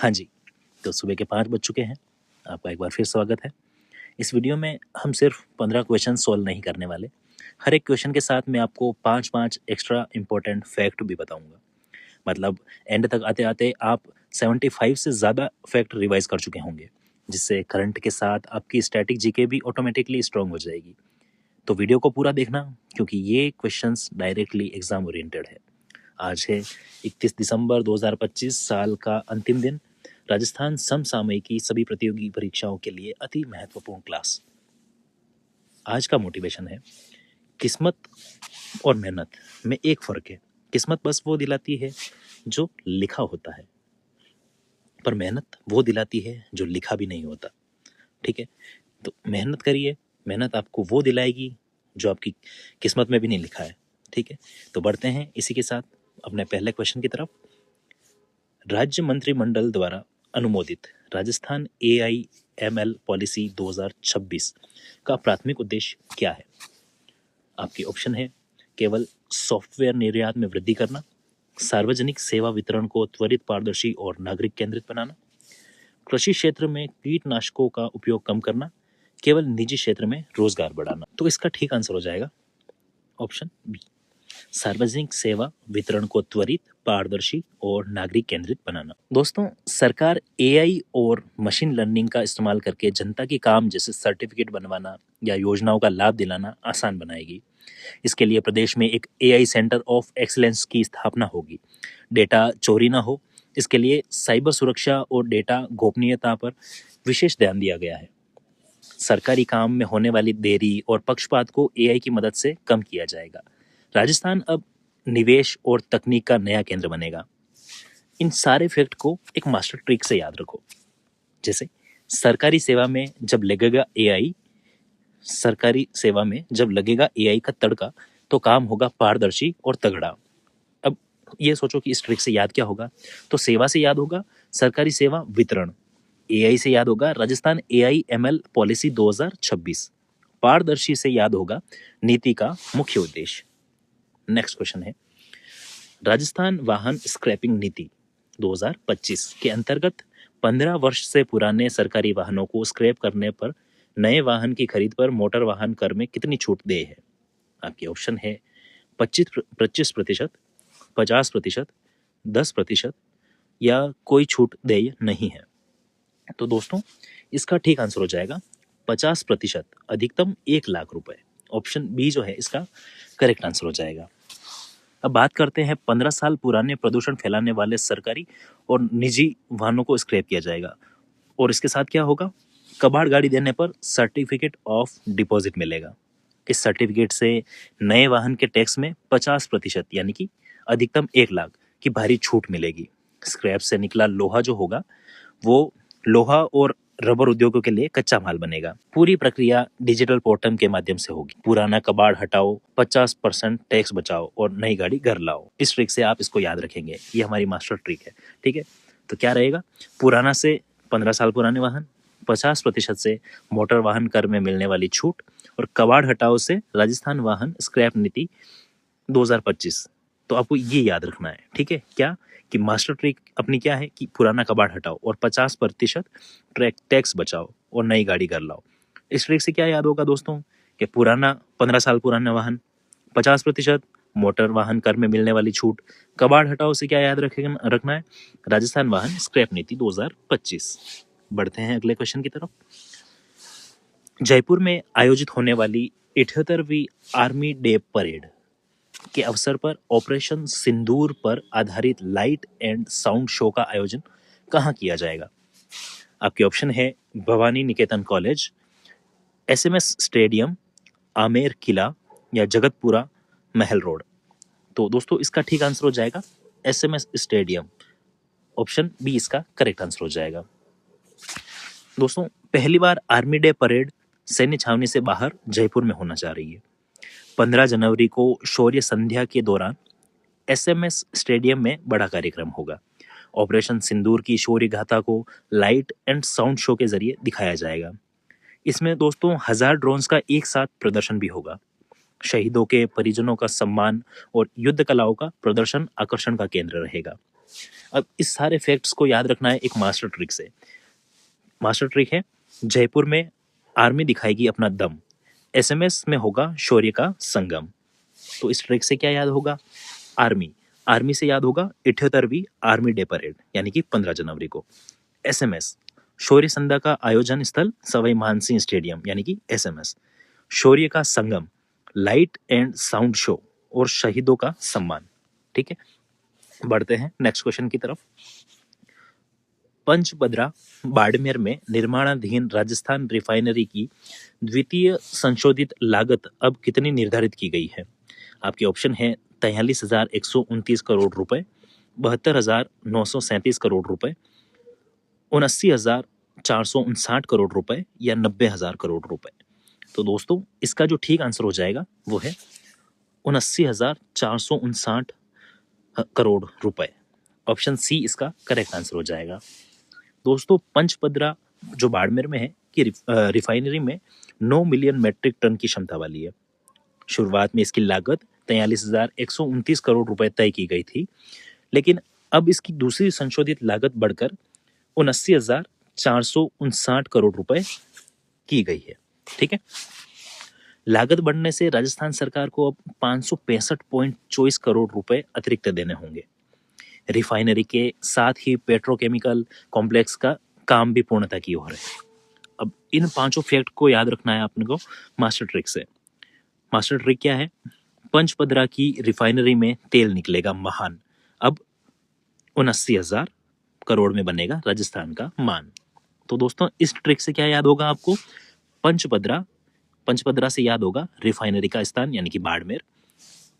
हाँ जी, तो सुबह के 5 बज चुके हैं। आपका एक बार फिर स्वागत है। इस वीडियो में हम सिर्फ 15 क्वेश्चन सॉल्व नहीं करने वाले। हर एक क्वेश्चन के साथ मैं आपको 5-5 एक्स्ट्रा इम्पोर्टेंट फैक्ट भी बताऊँगा। मतलब एंड तक आते-आते आप 75 से ज़्यादा फैक्ट रिवाइज़ कर चुके होंगे, जिससे करंट के साथ आपकी स्टैटिक जीके भी ऑटोमेटिकली स्ट्रॉन्ग हो जाएगी। तो वीडियो को पूरा देखना, क्योंकि ये क्वेश्चंस डायरेक्टली एग्ज़ाम ओरिएंटेड है। आज है 31 दिसंबर 2025 साल का अंतिम दिन। राजस्थान समसामयिकी सभी प्रतियोगी परीक्षाओं के लिए अति महत्वपूर्ण क्लास। आज का मोटिवेशन है, किस्मत और मेहनत में एक फर्क है। किस्मत बस वो दिलाती है जो लिखा होता है, पर मेहनत वो दिलाती है जो लिखा भी नहीं होता। ठीक है, तो मेहनत करिए, मेहनत आपको वो दिलाएगी जो आपकी किस्मत में भी नहीं लिखा है। ठीक है, तो बढ़ते हैं इसी के साथ अपने पहले क्वेश्चन की तरफ। राज्य मंत्रिमंडल द्वारा अनुमोदित राजस्थान AIML पॉलिसी 2026 का प्राथमिक उद्देश्य क्या है? आपके ऑप्शन है, केवल सॉफ्टवेयर निर्यात में वृद्धि करना, सार्वजनिक सेवा वितरण को त्वरित, पारदर्शी और नागरिक केंद्रित बनाना, कृषि क्षेत्र में कीटनाशकों का उपयोग कम करना, केवल निजी क्षेत्र में रोजगार बढ़ाना। तो इसका ठीक आंसर हो जाएगा ऑप्शन बी, सार्वजनिक सेवा वितरण को त्वरित, पारदर्शी और नागरिक केंद्रित बनाना। दोस्तों, सरकार AI और मशीन लर्निंग का इस्तेमाल करके जनता के काम जैसे सर्टिफिकेट बनवाना या योजनाओं का लाभ दिलाना आसान बनाएगी। इसके लिए प्रदेश में एक AI सेंटर ऑफ एक्सीलेंस की स्थापना होगी। डेटा चोरी ना हो, इसके लिए साइबर सुरक्षा और डेटा गोपनीयता पर विशेष ध्यान दिया गया है। सरकारी काम में होने वाली देरी और पक्षपात को AI की मदद से कम किया जाएगा। राजस्थान अब निवेश और तकनीक का नया केंद्र बनेगा। इन सारे फैक्ट को एक मास्टर ट्रिक से याद रखो। जैसे सरकारी सेवा में जब लगेगा AI, सरकारी सेवा में जब लगेगा AI का तड़का, तो काम होगा पारदर्शी और तगड़ा। अब ये सोचो कि इस ट्रिक से याद क्या होगा। तो सेवा से याद होगा सरकारी सेवा वितरण, AI से याद होगा राजस्थान AIML पॉलिसी 2026, पारदर्शी से याद होगा नीति का मुख्य उद्देश्य। नेक्स्ट क्वेश्चन है, राजस्थान वाहन स्क्रैपिंग नीति 2025 के अंतर्गत 15 वर्ष से पुराने सरकारी वाहनों को स्क्रैप करने पर नए वाहन की खरीद पर मोटर वाहन कर में कितनी छूट दे है? आपके ऑप्शन है 25%, 50%, 10% या कोई छूट देय नहीं है। तो दोस्तों, इसका ठीक आंसर हो जाएगा 50%, अधिकतम 1 लाख रुपए। ऑप्शन बी जो है इसका करेक्ट आंसर हो जाएगा। अब बात करते हैं 15 साल पुराने प्रदूषण फैलाने वाले सरकारी और निजी वाहनों को स्क्रैप किया जाएगा। और इसके साथ क्या होगा? कबाड़ गाड़ी देने पर सर्टिफिकेट ऑफ डिपॉजिट मिलेगा। इस सर्टिफिकेट से नए वाहन के टैक्स में 50% यानी कि अधिकतम 1 लाख की भारी छूट मिलेगी। स्क्रैप से निकला लोहा जो होगा वो लोहा और रबर उद्योगों के लिए कच्चा माल बनेगा। पूरी प्रक्रिया डिजिटल पोर्टल के माध्यम से होगी। पुराना कबाड़ हटाओ, 50% टैक्स बचाओ और नई गाड़ी घर लाओ। इस ट्रिक से आप इसको याद रखेंगे, ये हमारी मास्टर ट्रिक है। ठीक है, तो क्या रहेगा? पुराना से 15 साल पुराने वाहन, 50% से मोटर वाहन कर में मिलने वाली छूट, और कबाड़ हटाओ से राजस्थान वाहन स्क्रैप नीति 2025। तो आपको ये याद रखना है। ठीक है, क्या कि मास्टर ट्रिक अपनी क्या है कि पुराना कबाड़ हटाओ और 50% टैक्स बचाओ और नई गाड़ी घर लाओ। इस ट्रिक से क्या याद होगा दोस्तों कि पुराना 15 साल पुराना वाहन, 50% मोटर वाहन कर में मिलने वाली छूट, कबाड़ हटाओ से क्या याद रखना है? राजस्थान वाहन स्क्रैप नीति 2025। बढ़ते हैं अगले क्वेश्चन की तरफ। जयपुर में आयोजित होने वाली 78वीं आर्मी डे परेड के अवसर पर ऑपरेशन सिंदूर पर आधारित लाइट एंड साउंड शो का आयोजन कहाँ किया जाएगा? आपके ऑप्शन है Bhavani Niketan college, SMS stadium, Amer किला या जगतपुरा महल रोड। तो दोस्तों, इसका ठीक आंसर हो जाएगा SMS स्टेडियम। ऑप्शन बी इसका करेक्ट आंसर हो जाएगा। दोस्तों, पहली बार आर्मी डे परेड सैन्य छावनी से बाहर जयपुर में होना जा रही है। 15 जनवरी को शौर्य संध्या के दौरान SMS स्टेडियम में बड़ा कार्यक्रम होगा। ऑपरेशन सिंदूर की शौर्य गाथा को लाइट एंड साउंड शो के जरिए दिखाया जाएगा। इसमें दोस्तों 1000 ड्रोन्स का एक साथ प्रदर्शन भी होगा। शहीदों के परिजनों का सम्मान और युद्ध कलाओं का प्रदर्शन आकर्षण का केंद्र रहेगा। अब इस सारे फैक्ट्स को याद रखना है एक मास्टर ट्रिक से। मास्टर ट्रिक है, जयपुर में आर्मी दिखाएगी अपना दम, एसएमएस में होगा शौर्य का संगम। तो इस ट्रिक से क्या याद होगा? आर्मी, आर्मी से याद होगा 78वीं आर्मी डे परेड यानी कि 15 जनवरी को। एसएमएस, शौर्य संध्या का आयोजन स्थल सवाई मानसिंह स्टेडियम यानी कि एसएमएस। शौर्य का संगम, लाइट एंड साउंड शो और शहीदों का सम्मान। ठीक है, बढ़ते हैं नेक्स्ट क्वेश्चन की तरफ। पंचपदरा बाड़मेर में निर्माणाधीन राजस्थान रिफाइनरी की द्वितीय संशोधित लागत अब कितनी निर्धारित की गई है? आपके ऑप्शन है 43,129 करोड़ रुपए, 72,937 करोड़ रुपए, 79,459 करोड़ रुपए या 90,000 करोड़ रुपए। तो दोस्तों इसका जो ठीक आंसर हो जाएगा वो है 79,459 करोड़ रुपए। ऑप्शन सी इसका करेक्ट आंसर हो जाएगा। दोस्तों पंचपदरा जो बाड़मेर में है कि रिफाइनरी में 9 मिलियन मेट्रिक टन की क्षमता वाली है। शुरुआत में इसकी लागत 43,129 करोड़ रुपए तय की गई थी, लेकिन अब इसकी दूसरी संशोधित लागत बढ़कर 79,459 करोड़ रुपए की गई है। ठीक है, लागत बढ़ने से राजस्थान सरकार को अब 565.24 करोड़ रुपए अतिरिक्त देने होंगे। रिफाइनरी के साथ ही पेट्रोकेमिकल कॉम्प्लेक्स का काम भी पूर्णता की ओर है। अब इन पांचों फैक्ट को याद रखना है आपने को मास्टर ट्रिक से। मास्टर ट्रिक क्या है? पंचपदरा की रिफाइनरी में तेल निकलेगा महान, अब 79,000 करोड़ में बनेगा राजस्थान का मान। तो दोस्तों इस ट्रिक से क्या याद होगा आपको? पंचपदरा, पंचपदरा से याद होगा रिफाइनरी का स्थान यानी कि बाड़मेर।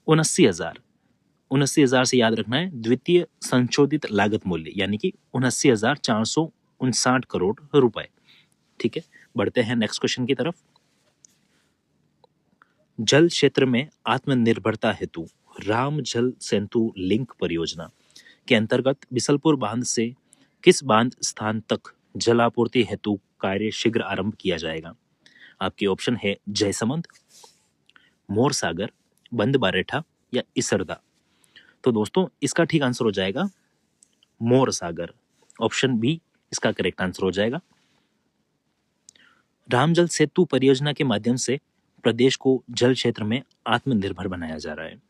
79,000 से याद रखना है द्वितीय संशोधित लागत मूल्य यानी कि 79,459 करोड़ रुपए। ठीक है, बढ़ते हैं नेक्स्ट क्वेश्चन की तरफ। जल क्षेत्र में आत्मनिर्भरता हेतु राम जल सेतु लिंक परियोजना के अंतर्गत बिसलपुर बांध से किस बांध स्थान तक जलापूर्ति हेतु कार्य शीघ्र आरंभ किया जाएगा? आपके ऑप्शन है जयसमंद, मोरसागर, बंदबारेठा या इसरदा। तो दोस्तों इसका ठीक आंसर हो जाएगा मोरसागर। ऑप्शन बी इसका करेक्ट आंसर हो जाएगा। रामजल सेतु परियोजना के माध्यम से प्रदेश को जल क्षेत्र में आत्मनिर्भर बनाया जा रहा है।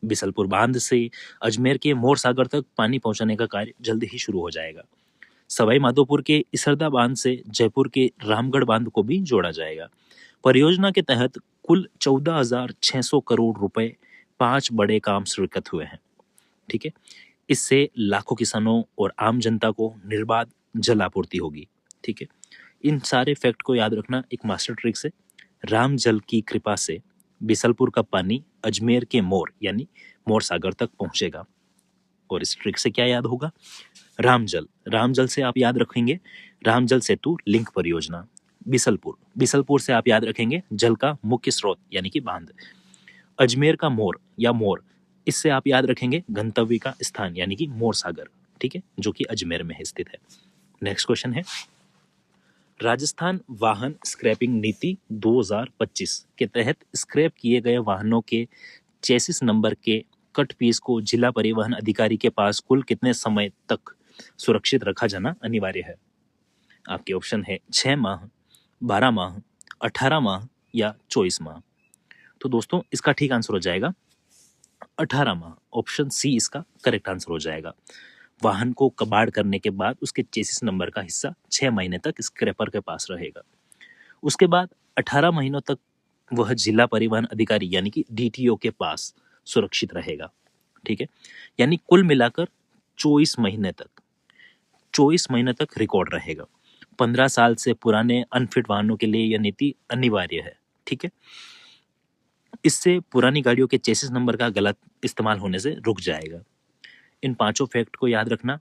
बिसलपुर बांध से अजमेर के मोरसागर तक पानी पहुंचाने का कार्य जल्द ही शुरू हो जाएगा। सवाई माधोपुर के इसरदा बांध से जयपुर के रामगढ़ बांध को भी जोड़ा जाएगा। परियोजना के तहत कुल 14,600 करोड़ रुपए 5 बड़े काम स्वीकृत हुए हैं। ठीक है, इससे लाखों किसानों और आम जनता को निर्बाध जल आपूर्ति होगी। ठीक है, इन सारे फैक्ट को याद रखना एक मास्टर ट्रिक से। राम जल की कृपा से बिसलपुर का पानी अजमेर के मोर यानी मोर सागर तक पहुंचेगा। और इस ट्रिक से क्या याद होगा? रामजल, रामजल से आप याद रखेंगे रामजल सेतु लिंक परियोजना। बिसलपुर, बिसलपुर से आप याद रखेंगे जल का मुख्य स्रोत यानी कि बांध। अजमेर का मोर या मोर, इससे आप याद रखेंगे गंतव्य का स्थान यानी कि मोर सागर। ठीक है, जो कि अजमेर में स्थित है। नेक्स्ट क्वेश्चन है, राजस्थान वाहन स्क्रैपिंग नीति 2025 के तहत स्क्रैप किए गए वाहनों के चेसिस नंबर के कट पीस को जिला परिवहन अधिकारी के पास कुल कितने समय तक सुरक्षित रखा जाना अनिवार्य है? आपके ऑप्शन है 6 माह, 12 माह, 18 माह या 24 माह। तो दोस्तों इसका ठीक आंसर हो जाएगा 18 माह। ऑप्शन सी इसका करेक्ट आंसर हो जाएगा। वाहन को कबाड़ करने के बाद उसके चेसिस नंबर का हिस्सा 6 महीने तक स्क्रैपर के पास रहेगा। उसके बाद 18 महीनों तक वह जिला परिवहन अधिकारी यानी कि डीटीओ के पास सुरक्षित रहेगा। ठीक है, यानी कुल मिलाकर 24 महीने तक रिकॉर्ड रहेगा। 15 साल से पुराने अनफिट वाहनों के लिए यह नीति अनिवार्य है। ठीक है, इससे पुरानी गाड़ियों के चेसिस नंबर का गलत इस्तेमाल होने से रुक जाएगा। इन पांचों फैक्ट को याद रखना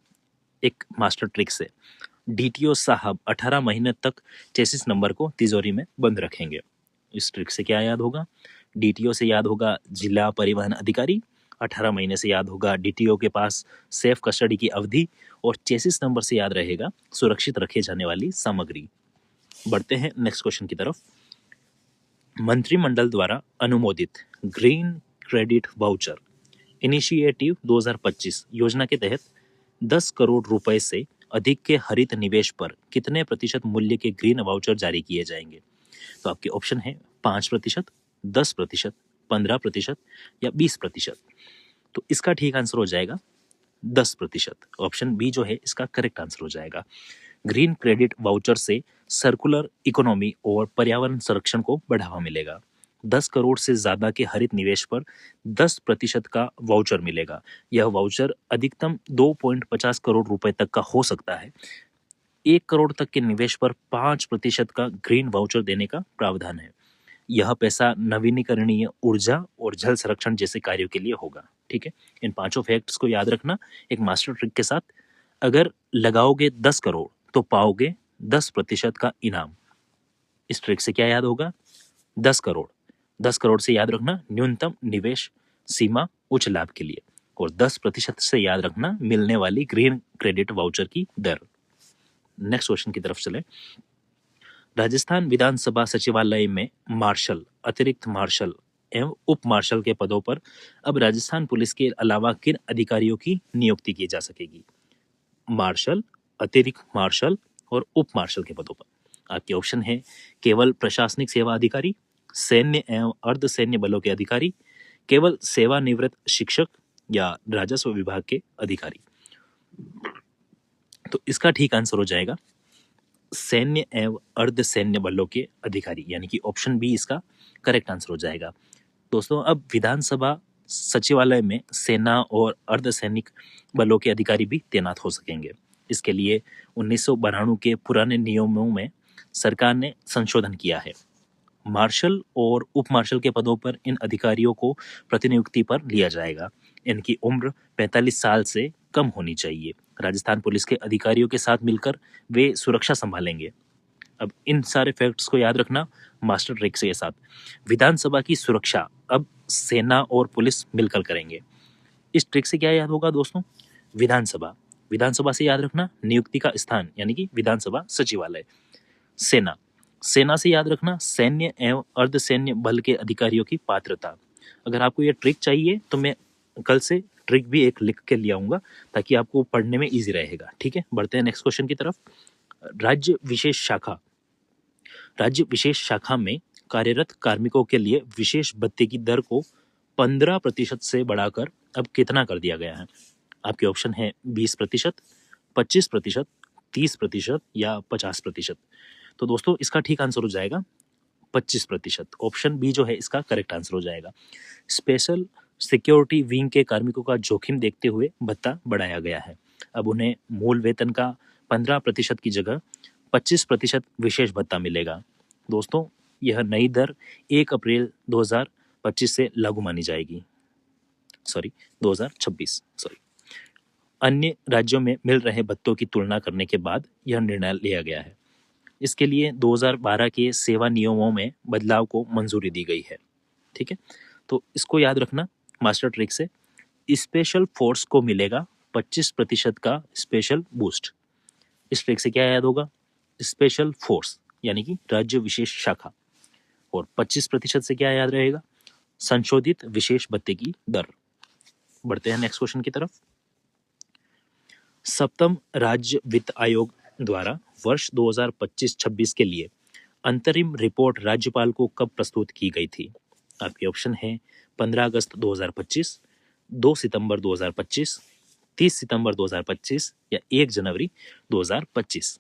एक मास्टर ट्रिक से। डीटीओ साहब 18 महीने तक चेसिस नंबर को तिजोरी में बंद रखेंगे। इस ट्रिक से क्या याद होगा? डीटीओ से याद होगा जिला परिवहन अधिकारी, 18 महीने से याद होगा डीटीओ के पास सेफ कस्टडी की अवधि, और चेसिस नंबर से याद रहेगा सुरक्षित रखे जाने वाली सामग्री। बढ़ते हैं नेक्स्ट क्वेश्चन की तरफ। मंत्रिमंडल द्वारा अनुमोदित ग्रीन क्रेडिट वाउचर इनिशिएटिव 2025 योजना के तहत 10 करोड़ रुपए से अधिक के हरित निवेश पर कितने प्रतिशत मूल्य के ग्रीन वाउचर जारी किए जाएंगे? तो आपके ऑप्शन है 5%, 10%, 15% या 20%। तो इसका ठीक आंसर हो जाएगा 10%। ऑप्शन बी जो है इसका करेक्ट आंसर हो जाएगा। ग्रीन क्रेडिट वाउचर से सर्कुलर इकोनॉमी और पर्यावरण संरक्षण को बढ़ावा मिलेगा। 10 करोड़ से ज्यादा के हरित निवेश पर 10% का वाउचर मिलेगा। यह वाउचर अधिकतम 2.50 करोड़ रुपए तक का हो सकता है। 1 करोड़ तक के निवेश पर 5% का ग्रीन वाउचर देने का प्रावधान है। यह पैसा नवीनीकरणीय ऊर्जा और जल संरक्षण जैसे कार्यों के लिए होगा। ठीक है, इन पांचों फैक्ट्स को याद रखना एक मास्टर ट्रिक के साथ। अगर लगाओगे 10 करोड़ तो पाओगे 10% का इनाम। इस ट्रिक से क्या याद होगा? 10 करोड़। 10 करोड़ से याद रखना न्यूनतम निवेश सीमा उच्च लाभ के लिए, और 10% से याद रखना मिलने वाली ग्रीन क्रेडिट वाउचर की दर। नेक्स्ट क्वेश्चन की तरफ चले। राजस्थान विधानसभा सचिवालय में मार्शल, अतिरिक्त मार्शल एवं उप मार्शल के पदों पर अब राजस्थान पुलिस के अलावा किन अधिकारियों की नियुक्ति की जा सकेगी? मार्शल, अतिरिक्त मार्शल और उप मार्शल के पदों पर आपके ऑप्शन है केवल प्रशासनिक सेवा अधिकारी, सैन्य एवं अर्धसैन्य बलों के अधिकारी, केवल सेवानिवृत्त शिक्षक या राजस्व विभाग के अधिकारी। तो इसका ठीक आंसर हो जाएगा सैन्य एवं अर्धसैन्य बलों के अधिकारी, यानी कि ऑप्शन बी इसका करेक्ट आंसर हो जाएगा। दोस्तों, अब विधानसभा सचिवालय में सेना और अर्धसैनिक बलों के अधिकारी भी तैनात हो सकेंगे। इसके लिए 1992 के पुराने नियमों में सरकार ने संशोधन किया है। मार्शल और उप मार्शल के पदों पर इन अधिकारियों को प्रतिनियुक्ति पर लिया जाएगा। इनकी उम्र 45 साल से कम होनी चाहिए। राजस्थान पुलिस के अधिकारियों के साथ मिलकर वे सुरक्षा संभालेंगे। अब इन सारे फैक्ट्स को याद रखना मास्टर ट्रिक के साथ। विधानसभा की सुरक्षा अब सेना और पुलिस मिलकर करेंगे। इस ट्रिक से क्या याद होगा दोस्तों? विधानसभा, विधानसभा से याद रखना नियुक्ति का स्थान यानी कि विधानसभा सचिवालय। सेना, सेना से याद रखना सैन्य एवं अर्धसैन्य बल के अधिकारियों की पात्रता। अगर आपको ये ट्रिक चाहिए तो मैं कल से ट्रिक भी एक लिख के ले आऊंगा ताकि आपको पढ़ने में इजी रहेगा। ठीक है, बढ़ते हैं नेक्स्ट क्वेश्चन की तरफ। राज्य विशेष शाखा, राज्य विशेष शाखा में कार्यरत कार्मिकों के लिए विशेष भत्ते की दर को 15% से बढ़ाकर अब कितना कर दिया गया है? आपके ऑप्शन है 20%, 25%, 30% या 50%। तो दोस्तों इसका ठीक आंसर हो जाएगा 25%। ऑप्शन बी जो है इसका करेक्ट आंसर हो जाएगा। स्पेशल सिक्योरिटी विंग के कार्मिकों का जोखिम देखते हुए भत्ता बढ़ाया गया है। अब उन्हें मूल वेतन का 15% की जगह 25% विशेष भत्ता मिलेगा। दोस्तों, यह नई दर 1 अप्रैल 2025 से लागू मानी जाएगी। 2026 अन्य राज्यों में मिल रहे भत्तों की तुलना करने के बाद यह निर्णय लिया गया है। इसके लिए 2012 के सेवा नियमों में बदलाव को मंजूरी दी गई है। ठीक है, तो इसको याद रखना मास्टर ट्रिक से। स्पेशल फोर्स को मिलेगा 25% का स्पेशल बूस्ट। इस ट्रिक से क्या याद होगा? स्पेशल फोर्स यानी कि राज्य विशेष शाखा, और 25% से क्या याद रहेगा? संशोधित विशेष भत्ते की दर। बढ़ते हैं नेक्स्ट क्वेश्चन की तरफ। सप्तम राज्य वित्त आयोग द्वारा वर्ष 2025-26 के लिए अंतरिम रिपोर्ट राज्यपाल को कब प्रस्तुत की गई थी? आपके ऑप्शन है 15 अगस्त 2025, 2 सितंबर 2025, 30 सितंबर 2025 या 1 जनवरी 2025।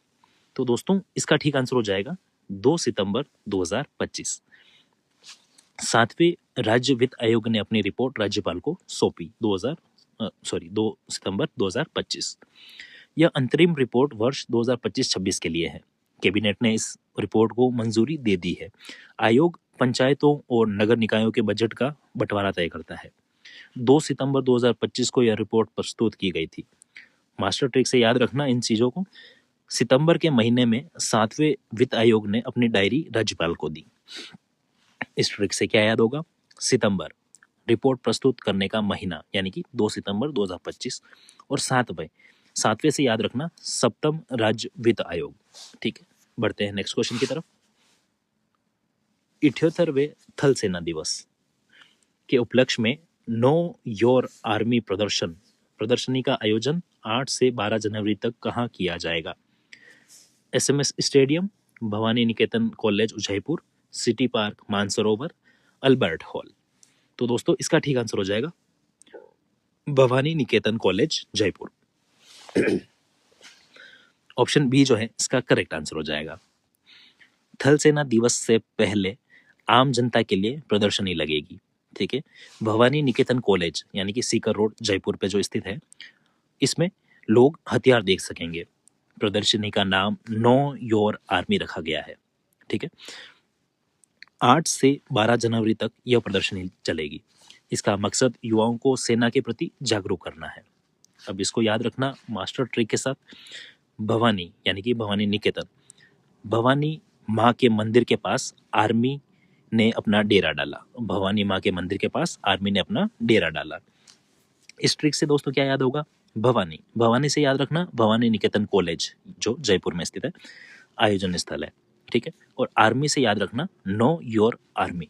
तो दोस्तों इसका ठीक आंसर हो जाएगा 2 सितंबर 2025। सातवें राज्य वित्त आयोग ने अपनी रिपोर्ट राज्यपाल को सौंपी 2 सितंबर 2025। यह अंतरिम रिपोर्ट वर्ष 2025-26 के लिए है। कैबिनेट ने इस रिपोर्ट को मंजूरी दे दी है। आयोग पंचायतों और नगर निकायों के बजट का बंटवारा तय करता है। 2 सितंबर 2025 को यह रिपोर्ट प्रस्तुत की गई थी। मास्टर ट्रिक से याद रखना इन चीजों को। सितंबर के महीने में 7वें वित्त आयोग ने अपनी डायरी राज्यपाल को दी। इस ट्रिक से क्या याद होगा? सितंबर रिपोर्ट प्रस्तुत करने का महीना यानी कि 2 सितंबर 2025, और 7वें से याद रखना सप्तम राज्य वित्त आयोग। ठीक है, बढ़ते हैं नेक्स्ट क्वेश्चन की तरफ। 78वें थल सेना दिवस के उपलक्ष्य में नो योर आर्मी प्रदर्शन प्रदर्शनी का आयोजन 8 से 12 जनवरी तक कहाँ किया जाएगा? SMS stadium, Bhawani Niketan college Jaipur, city park Mansarovar, Albert Hall. तो दोस्तों इसका ठीक आंसर हो जाएगा Bhawani Niketan college Jaipur. Option B जो है इसका करेक्ट आंसर हो जाएगा। थल सेना दिवस से पहले आम जनता के लिए प्रदर्शनी लगेगी, ठीक है। भवानी निकेतन कॉलेज यानी कि सीकर रोड जयपुर पे जो स्थित है, इसमें लोग हथियार देख सकेंगे। प्रदर्शनी का नाम नो योर आर्मी रखा गया है, ठीक है। 8 से 12 जनवरी तक यह प्रदर्शनी चलेगी। इसका मकसद युवाओं को सेना के प्रति जागरूक करना है। अब इसको याद रखना मास्टर ट्रिक के साथ। भवानी यानी कि भवानी निकेतन, भवानी माँ के मंदिर के पास आर्मी ने अपना डेरा डाला। भवानी माँ के मंदिर के पास आर्मी ने अपना डेरा डाला। इस ट्रिक से दोस्तों क्या याद होगा? भवानी, भवानी से याद रखना भवानी निकेतन कॉलेज जो जयपुर में स्थित है, आयोजन स्थल है, ठीक है। और आर्मी से याद रखना know your army.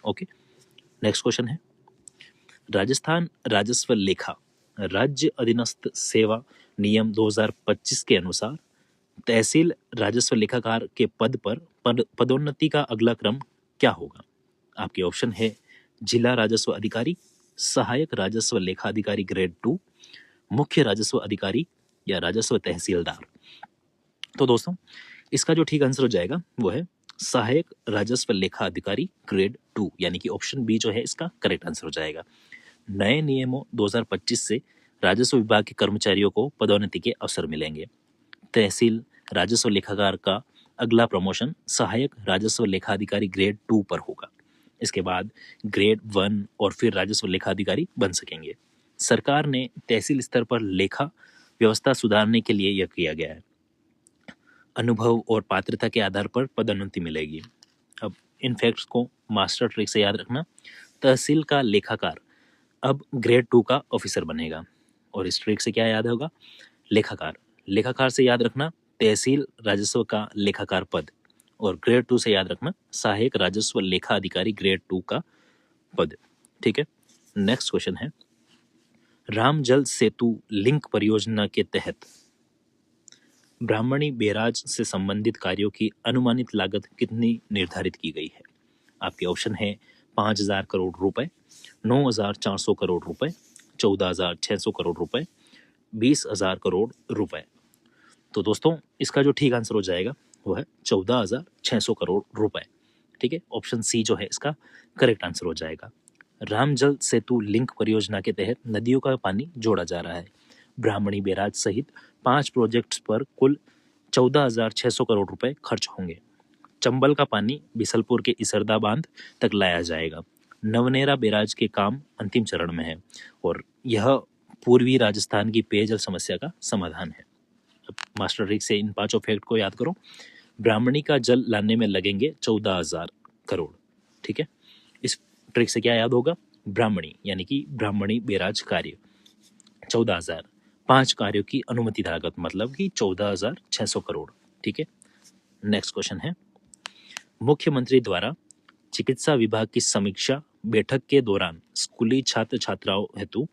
Okay, next question है, राजस्थान राजस्व लेखा राज्य अधीनस्थ सेवा नियम 2025 के अनुसार तहसील राजस्व लेखाकार के पद पर पदोन्नति का अगला क्रम क्या होगा? आपके ऑप्शन है जिला राजस्व अधिकारी, सहायक राजस्व लेखा अधिकारी ग्रेड 2, मुख्य राजस्व अधिकारी या राजस्व तहसीलदार। तो दोस्तों इसका जो ठीक आंसर हो जाएगा वो है सहायक राजस्व लेखा अधिकारी ग्रेड 2 यानी कि ऑप्शन बी जो है इसका करेक्ट आंसर हो जाएगा। नए नियमों 2025 से राजस्व विभाग के कर्मचारियों को पदोन्नति के अवसर मिलेंगे। तहसील राजस्व लेखाकार का अगला प्रमोशन सहायक राजस्व लेखा अधिकारी ग्रेड 2 पर होगा। इसके बाद ग्रेड 1 और फिर राजस्व लेखा अधिकारी बन सकेंगे। सरकार ने तहसील स्तर पर लेखा व्यवस्था सुधारने के लिए यह किया गया है। अनुभव और पात्रता के आधार पर पदोन्नति मिलेगी। अब इन फैक्ट्स को मास्टर ट्रिक से याद रखना। तहसील का लेखाकार अब ग्रेड 2 का ऑफिसर बनेगा। और इस ट्रिक से क्या याद होगा? लेखाकार, लेखाकार से याद रखना तहसील राजस्व का लेखाकार पद, और ग्रेड 2 से याद रखना सहायक राजस्व लेखा अधिकारी ग्रेड 2 का पद, ठीक है। नेक्स्ट क्वेश्चन है, राम जल सेतु लिंक परियोजना के तहत ब्राह्मणी बैराज से संबंधित कार्यों की अनुमानित लागत कितनी निर्धारित की गई है? आपके ऑप्शन है 5,000 करोड़ रुपए, 9,400 करोड़ रुपए, 14,600 करोड़ रुपए, 20,000 करोड़ रुपए। तो दोस्तों इसका जो ठीक आंसर हो जाएगा वो है 14,600 करोड़ रुपए, ठीक है। ऑप्शन सी जो है इसका करेक्ट आंसर हो जाएगा। राम जल सेतु लिंक परियोजना के तहत नदियों का पानी जोड़ा जा रहा है। ब्राह्मणी बैराज सहित 5 प्रोजेक्ट्स पर कुल 14,600 करोड़ रुपए खर्च होंगे। चंबल का पानी बिसलपुर के इसरदा बांध तक लाया जाएगा। नवनेरा बैराज के काम अंतिम चरण में है और यह पूर्वी राजस्थान की पेयजल समस्या का समाधान है। अब मास्टर ट्रिक से इन 5 फैक्ट को याद करो। ब्राह्मणी का जल लाने में लगेंगे 14,000 करोड़, ठीक है। इस ट्रिक से क्या याद होगा? ब्राह्मणी यानी कि ब्राह्मणी बैराज कार्य 14,000, 5 कार्यों की अनुमति लागत मतलब कि 14,600 करोड़, ठीक है। नेक्स्ट क्वेश्चन है, मुख्यमंत्री द्वारा चिकित्सा विभाग की समीक्षा बैठक के दौरान स्कूली छात्र छात्राओं हेतु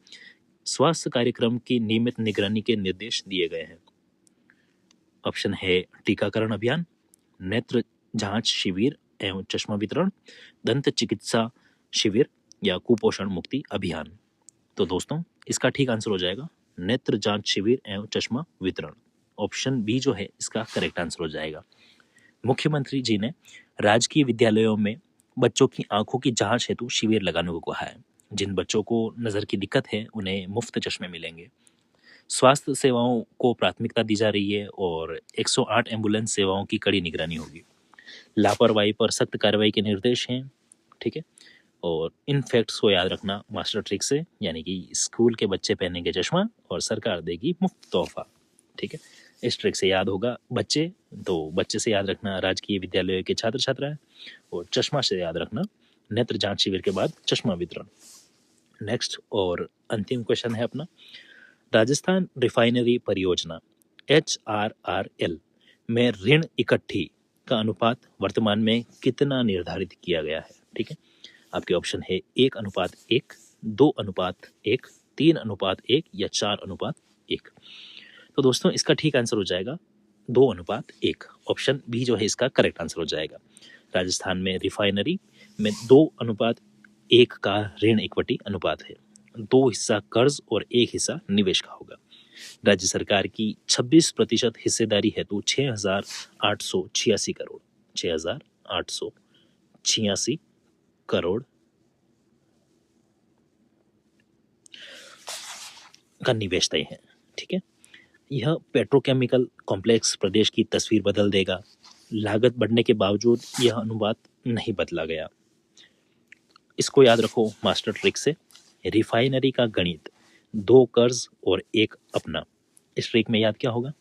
स्वास्थ्य कार्यक्रम की नियमित निगरानी के निर्देश दिए गए हैं। ऑप्शन है टीकाकरण अभियान, नेत्र जांच शिविर एवं चश्मा वितरण, दंत चिकित्सा शिविर या कुपोषण मुक्ति अभियान। तो दोस्तों इसका ठीक आंसर हो जाएगा नेत्र जांच शिविर एवं चश्मा वितरण। ऑप्शन बी जो है इसका करेक्ट आंसर हो जाएगा। मुख्यमंत्री जी ने राजकीय विद्यालयों में बच्चों की आंखों की जांच हेतु शिविर लगाने को कहा है। जिन बच्चों को नज़र की दिक्कत है उन्हें मुफ्त चश्मे मिलेंगे। स्वास्थ्य सेवाओं को प्राथमिकता दी जा रही है और 108 एम्बुलेंस सेवाओं की कड़ी निगरानी होगी। लापरवाही पर सख्त कार्रवाई के निर्देश हैं, ठीक है। और इन फैक्ट्स को याद रखना मास्टर ट्रिक से, यानी कि स्कूल के बच्चे पहनेंगे चश्मा और सरकार देगी मुफ्त तोहफा, ठीक है। इस ट्रिक से याद होगा बच्चे, तो बच्चे से याद रखना राजकीय विद्यालय के छात्र छात्राएं, और चश्मा से याद रखना नेत्र जांच शिविर के बाद चश्मा वितरण। नेक्स्ट और अंतिम क्वेश्चन है अपना, राजस्थान रिफाइनरी परियोजना HRRL में ऋण इकट्ठी का अनुपात वर्तमान में कितना निर्धारित किया गया है? ठीक है, आपके ऑप्शन है 1:1, 2:1, 3:1 या 4:1। तो दोस्तों इसका ठीक आंसर हो जाएगा 2:1। ऑप्शन बी जो है इसका करेक्ट आंसर हो जाएगा। राजस्थान में रिफाइनरी में 2:1 का ऋण इक्विटी अनुपात है। 2 हिस्सा कर्ज और 1 हिस्सा निवेश का होगा। राज्य सरकार की 26% हिस्सेदारी हेतु 6,886 करोड़ 6,886 करोड़ का निवेश तय है। ठीक है, यह पेट्रोकेमिकल कॉम्प्लेक्स प्रदेश की तस्वीर बदल देगा। लागत बढ़ने के बावजूद यह अनुपात नहीं बदला गया। इसको याद रखो मास्टर ट्रिक से। रिफाइनरी का गणित 2 कर्ज और 1 अपना। इस ट्रिक में याद क्या होगा?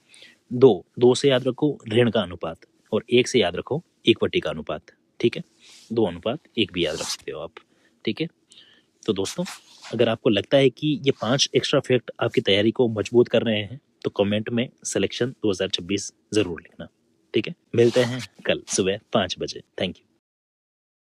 2 से याद रखो ऋण का अनुपात और 1 से याद रखो इक्विटी का अनुपात। ठीक है, 2:1 भी याद रख सकते हो आप। ठीक है, तो दोस्तों अगर आपको लगता है कि ये 5 एक्स्ट्रा फैक्ट आपकी तैयारी को मजबूत कर रहे हैं तो कमेंट में सिलेक्शन 2026 जरूर लिखना। ठीक है, मिलते हैं कल सुबह 5 बजे। Thank you.